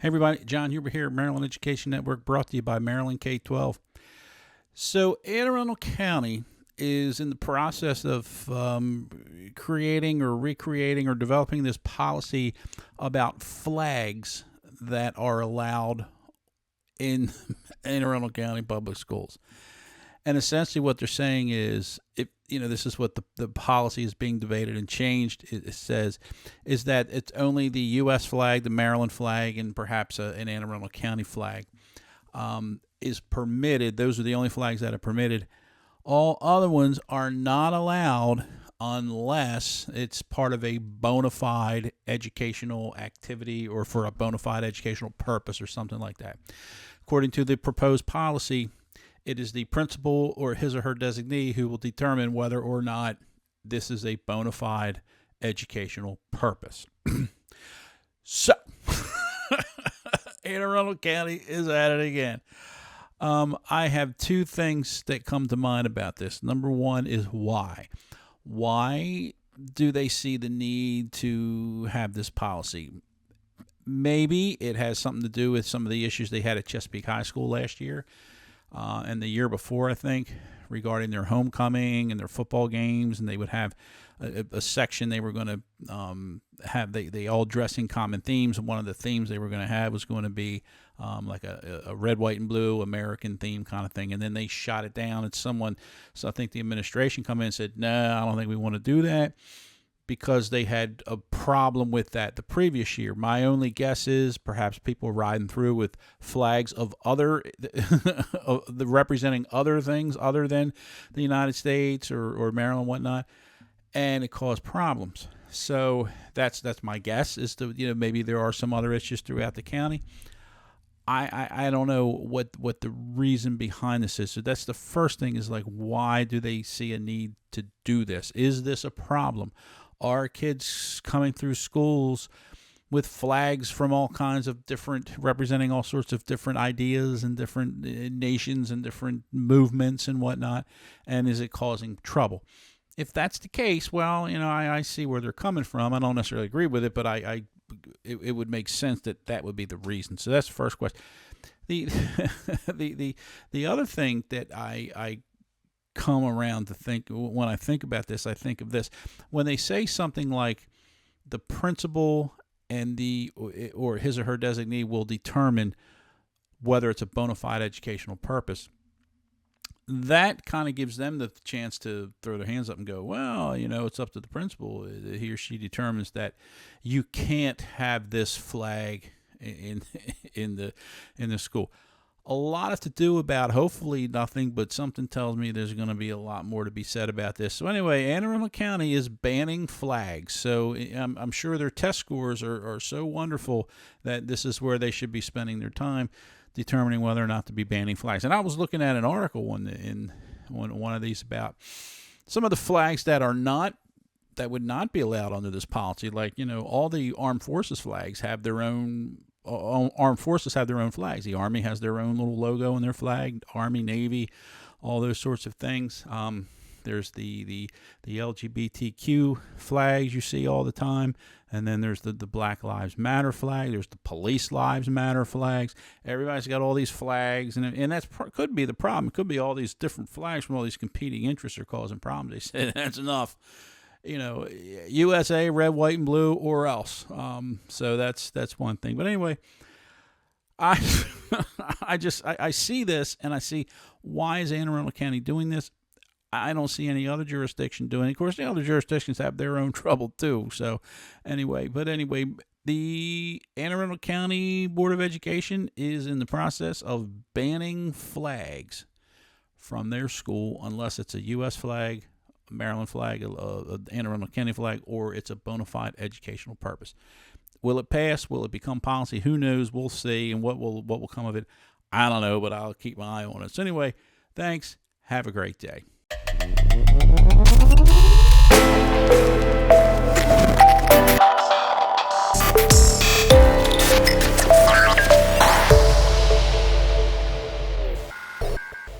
Hey everybody, John Huber here, Maryland Education Network, brought to you by Maryland K-12. So Arundel County is in the process of creating or recreating or developing this policy about flags that are allowed in Arundel County Public Schools. And essentially what they're saying is, this is what the policy is being debated and changed. It says is that it's only the U.S. flag, the Maryland flag, and perhaps an Anne Arundel County flag is permitted. Those are the only flags that are permitted. All other ones are not allowed unless it's part of a bona fide educational activity or for a bona fide educational purpose or something like that. According to the proposed policy, it is the principal or his or her designee who will determine whether or not this is a bona fide educational purpose. So, Anne Arundel County is at it again. I have two things that come to mind about this. Number one is why. Why do they see the need to have this policy? Maybe it has something to do with some of the issues they had at Chesapeake High School last year. And the year before, I think, regarding their homecoming and their football games, and they would have a section they were going to have. They all dress in common themes, and one of the themes they were going to have was going to be like a red, white, and blue American theme kind of thing. And then they shot it down, and so I think the administration come in and said, no, I don't think we want to do that, because they had a problem with that the previous year. My only guess is perhaps people riding through with flags of other, representing other things other than the United States or Maryland and whatnot, and it caused problems. So that's my guess, is to, maybe there are some other issues throughout the county. I don't know what the reason behind this is. So that's the first thing, is like, why do they see a need to do this? Is this a problem? Are kids coming through schools with flags from all kinds of different, representing all sorts of different ideas and different nations and different movements and whatnot? And is it causing trouble? If that's the case, well, I see where they're coming from. I don't necessarily agree with it, but it would make sense that would be the reason. So that's the first question. The the other thing that I come around to think, when I think about this, I think of this. When they say something like the principal and or his or her designee will determine whether it's a bona fide educational purpose, that kind of gives them the chance to throw their hands up and go, well, it's up to the principal. He or she determines that you can't have this flag in the school. A lot to do about, hopefully nothing, but something tells me there's going to be a lot more to be said about this. So anyway, Anne Arundel County is banning flags. So I'm sure their test scores are so wonderful that this is where they should be spending their time, determining whether or not to be banning flags. And I was looking at an article in one of these about some of the flags that would not be allowed under this policy. Like, all the armed forces flags have their own. Armed forces have their own flags. The Army has their own little logo in their flag. Army, Navy, all those sorts of things. There's the LGBTQ flags you see all the time, and then there's the Black Lives Matter flag. There's the Police Lives Matter flags. Everybody's got all these flags, and that's could be the problem. It could be all these different flags from all these competing interests are causing problems. They say that's enough. USA, red, white, and blue, or else. So that's one thing. But anyway, I see this, and I see, why is Anne Arundel County doing this? I don't see any other jurisdiction doing it. Of course, the other jurisdictions have their own trouble too. So anyway, the Anne Arundel County Board of Education is in the process of banning flags from their school unless it's a U.S. flag, Maryland flag, Anne Arundel County flag, or it's a bona fide educational purpose. Will it pass? Will it become policy? Who knows? We'll see. And what will come of it? I don't know, but I'll keep my eye on it. So anyway, thanks. Have a great day.